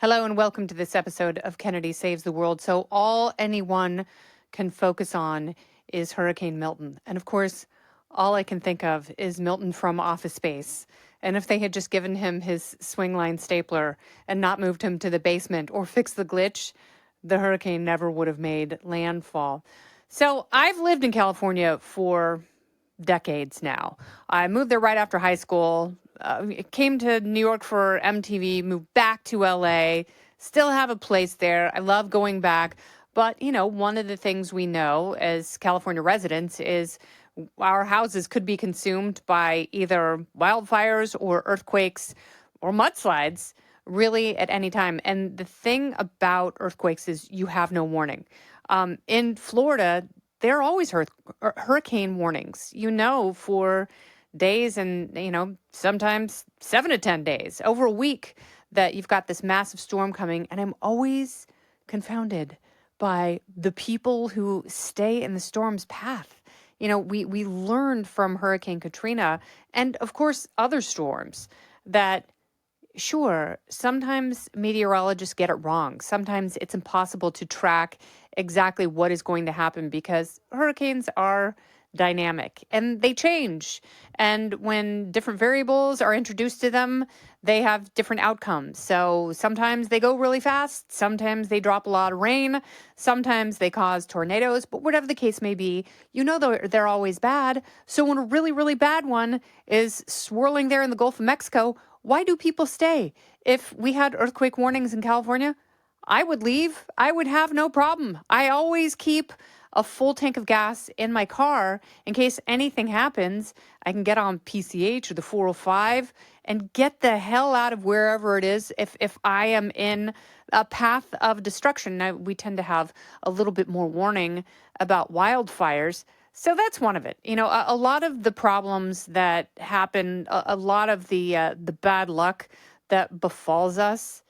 Hello and welcome to this episode of Kennedy Saves the World. So all anyone can focus on is Hurricane Milton. And of course, all I can think of is Milton from Office Space. And if they had just given him his swing line stapler and not moved him to the basement or fixed the glitch, the hurricane never would have made landfall. So I've lived in California for decades now. I moved there right after high school. Came to New York for MTV, moved back to LA, still have a place there. I love going back. But, one of the things we know as California residents is our houses could be consumed by either wildfires or earthquakes or mudslides really at any time. And the thing about earthquakes is you have no warning. In Florida, there are always hurricane warnings, for days and, sometimes 7 to 10 days, over a week that you've got this massive storm coming. And I'm always confounded by the people who stay in the storm's path. We learned from Hurricane Katrina and, of course, other storms that, sure, sometimes meteorologists get it wrong. Sometimes it's impossible to track exactly what is going to happen because hurricanes are dynamic and they change. And when different variables are introduced to them, they have different outcomes. So sometimes they go really fast. Sometimes they drop a lot of rain. Sometimes they cause tornadoes. But whatever the case may be, they're always bad. So when a really, really bad one is swirling there in the Gulf of Mexico, why do people stay? If we had earthquake warnings in California, I would leave. I would have no problem. I always keep a full tank of gas in my car in case anything happens. I can get on PCH or the 405 and get the hell out of wherever it is if I am in a path of destruction. Now, we tend to have a little bit more warning about wildfires. So that's one of it. A lot of the problems that happen, a lot of the bad luck that befalls us,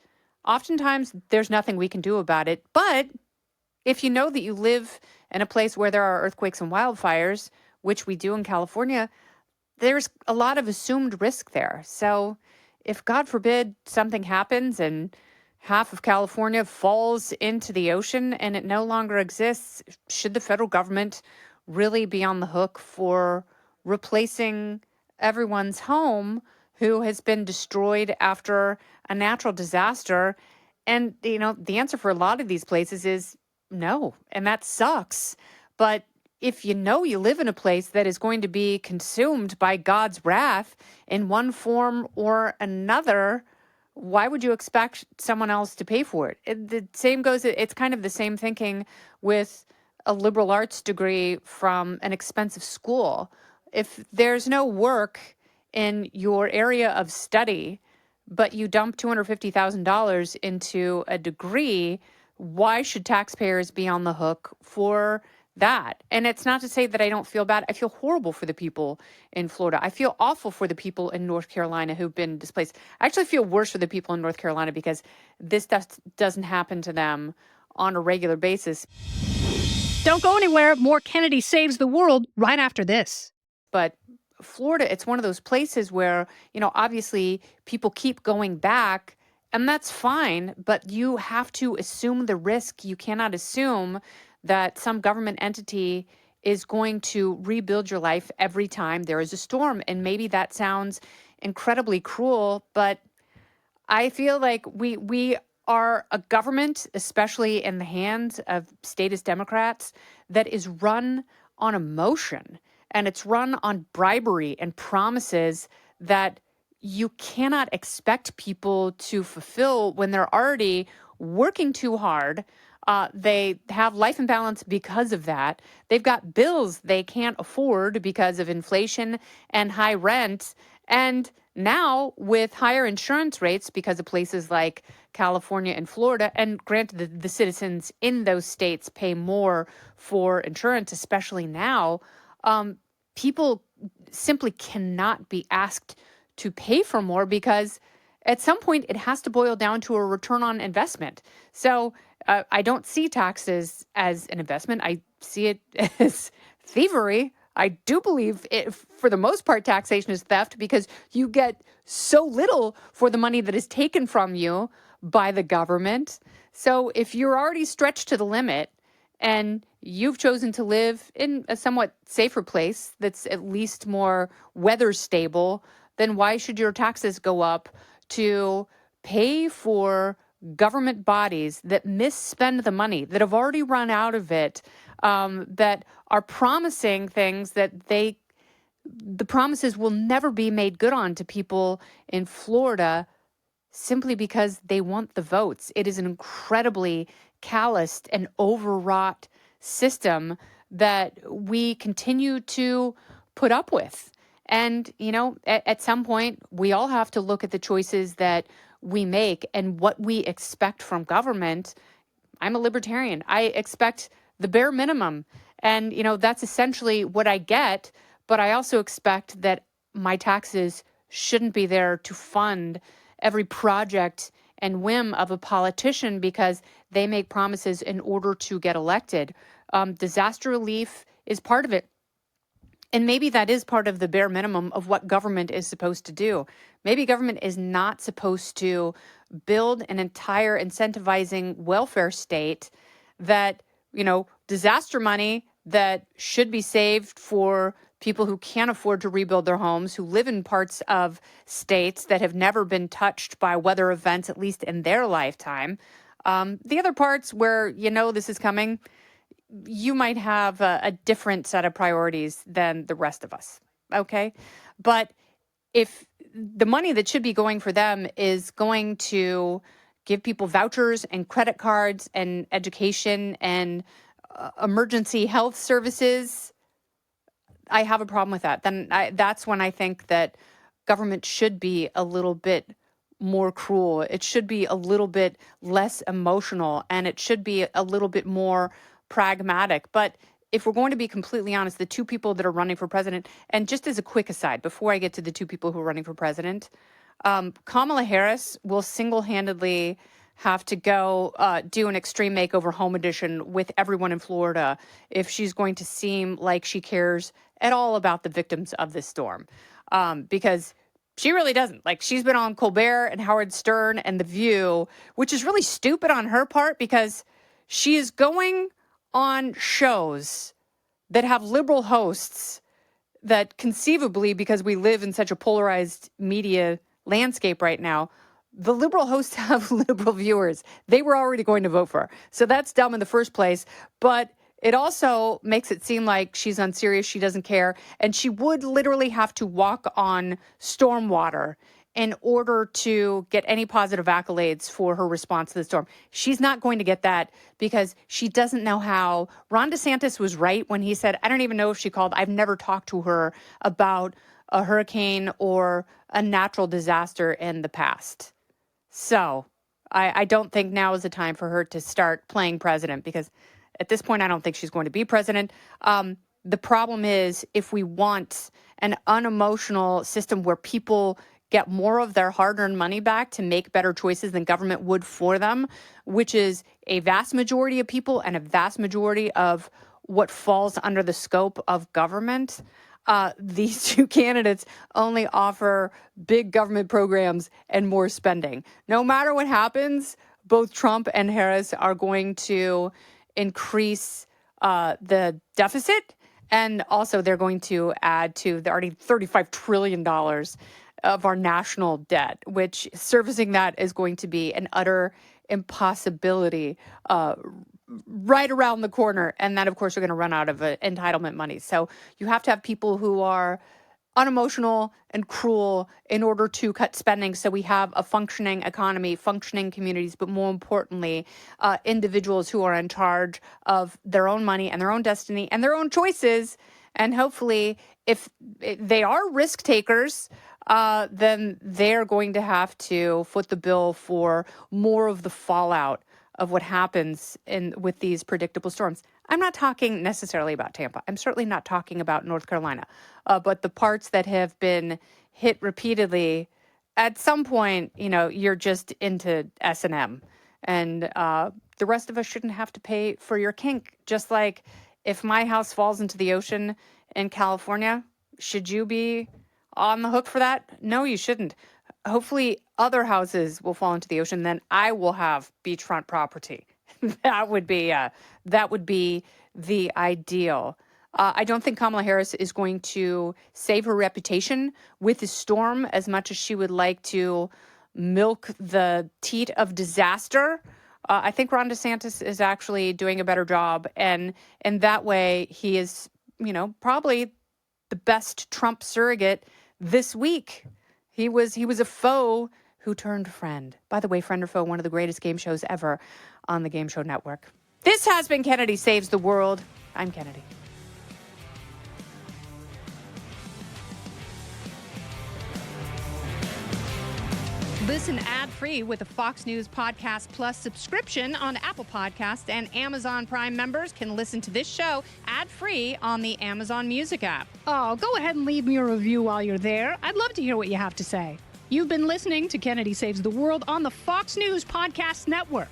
oftentimes there's nothing we can do about it. But if you know that you live in a place where there are earthquakes and wildfires, which we do in California, there's a lot of assumed risk there. So if, God forbid, something happens and half of California falls into the ocean and it no longer exists, should the federal government really be on the hook for replacing everyone's home who has been destroyed after a natural disaster? And, the answer for a lot of these places is no, and that sucks. But if you live in a place that is going to be consumed by God's wrath in one form or another, why would you expect someone else to pay for it? The same goes, it's kind of the same thinking with a liberal arts degree from an expensive school. If there's no work in your area of study, but you dump $250,000 into a degree, why should taxpayers be on the hook for that? And it's not to say that I don't feel bad. I feel horrible for the people in Florida. I feel awful for the people in North Carolina who've been displaced. I actually feel worse for the people in North Carolina because this doesn't happen to them on a regular basis. Don't go anywhere. More Kennedy Saves the World right after this. But Florida, it's one of those places where, obviously people keep going back. And that's fine, but you have to assume the risk. You cannot assume that some government entity is going to rebuild your life every time there is a storm. And maybe that sounds incredibly cruel, but I feel like we are a government, especially in the hands of statist Democrats, that is run on emotion. And it's run on bribery and promises that you cannot expect people to fulfill when they're already working too hard. They have life imbalance because of that. They've got bills they can't afford because of inflation and high rent. And now with higher insurance rates because of places like California and Florida, and granted the citizens in those states pay more for insurance, especially now, people simply cannot be asked to pay for more because at some point it has to boil down to a return on investment. So I don't see taxes as an investment. I see it as thievery. I do believe it, for the most part, taxation is theft because you get so little for the money that is taken from you. by the government. So if you're already stretched to the limit and you've chosen to live in a somewhat safer place that's at least more weather stable, then why should your taxes go up to pay for government bodies that misspend the money, that have already run out of it, that are promising things that the promises will never be made good on to people in Florida simply because they want the votes. It is an incredibly calloused and overwrought system that we continue to put up with. And, at some point, we all have to look at the choices that we make and what we expect from government. I'm a libertarian. I expect the bare minimum. And, that's essentially what I get. But I also expect that my taxes shouldn't be there to fund every project and whim of a politician because they make promises in order to get elected. Disaster relief is part of it. And maybe that is part of the bare minimum of what government is supposed to do. Maybe government is not supposed to build an entire incentivizing welfare state that, disaster money that should be saved for people who can't afford to rebuild their homes, who live in parts of states that have never been touched by weather events, at least in their lifetime. The other parts where this is coming, you might have a different set of priorities than the rest of us. Okay. But if the money that should be going for them is going to give people vouchers and credit cards and education and emergency health services, I have a problem with that. Then that's when I think that government should be a little bit more cruel. It should be a little bit less emotional, and it should be a little bit more pragmatic. But if we're going to be completely honest, the two people that are running for president, and just as a quick aside, before I get to the two people who are running for president, Kamala Harris will single-handedly have to go do an extreme makeover home edition with everyone in Florida if she's going to seem like she cares at all about the victims of this storm. Because she really doesn't. Like, she's been on Colbert and Howard Stern and The View, which is really stupid on her part because she is going on shows that have liberal hosts that conceivably, because we live in such a polarized media landscape right now, the liberal hosts have liberal viewers. They were already going to vote for her. So that's dumb in the first place. But it also makes it seem like she's unserious. She doesn't care. And she would literally have to walk on stormwater in order to get any positive accolades for her response to the storm. She's not going to get that because she doesn't know how. Ron DeSantis was right when he said, I don't even know if she called. I've never talked to her about a hurricane or a natural disaster in the past. So I don't think now is the time for her to start playing president because at this point, I don't think she's going to be president. The problem is if we want an unemotional system where people get more of their hard-earned money back to make better choices than government would for them, which is a vast majority of people and a vast majority of what falls under the scope of government, these two candidates only offer big government programs and more spending. No matter what happens, both Trump and Harris are going to increase the deficit, and also they're going to add to the already $35 trillion of our national debt, which servicing that is going to be an utter impossibility right around the corner. And then, of course, we're going to run out of entitlement money. So you have to have people who are unemotional and cruel in order to cut spending so we have a functioning economy, functioning communities, but more importantly, individuals who are in charge of their own money and their own destiny and their own choices. And hopefully, if they are risk takers, then they're going to have to foot the bill for more of the fallout of what happens with these predictable storms. I'm not talking necessarily about Tampa. I'm certainly not talking about North Carolina. But the parts that have been hit repeatedly, at some point, you're just into S&M. And the rest of us shouldn't have to pay for your kink. Just like if my house falls into the ocean in California, should you be on the hook for that? No, you shouldn't. Hopefully other houses will fall into the ocean, then I will have beachfront property. that would be the ideal. I don't think Kamala Harris is going to save her reputation with the storm as much as she would like to milk the teat of disaster. I think Ron DeSantis is actually doing a better job, and in that way, he is, probably the best Trump surrogate this week. He was a foe who turned friend. By the way, Friend or Foe, one of the greatest game shows ever on the Game Show Network. This has been Kennedy Saves the World. I'm Kennedy. Listen ad-free with the Fox News Podcast Plus subscription on Apple Podcasts, and Amazon Prime members can listen to this show ad-free on the Amazon Music app. Oh, go ahead and leave me a review while you're there. I'd love to hear what you have to say. You've been listening to Kennedy Saves the World on the Fox News Podcast Network.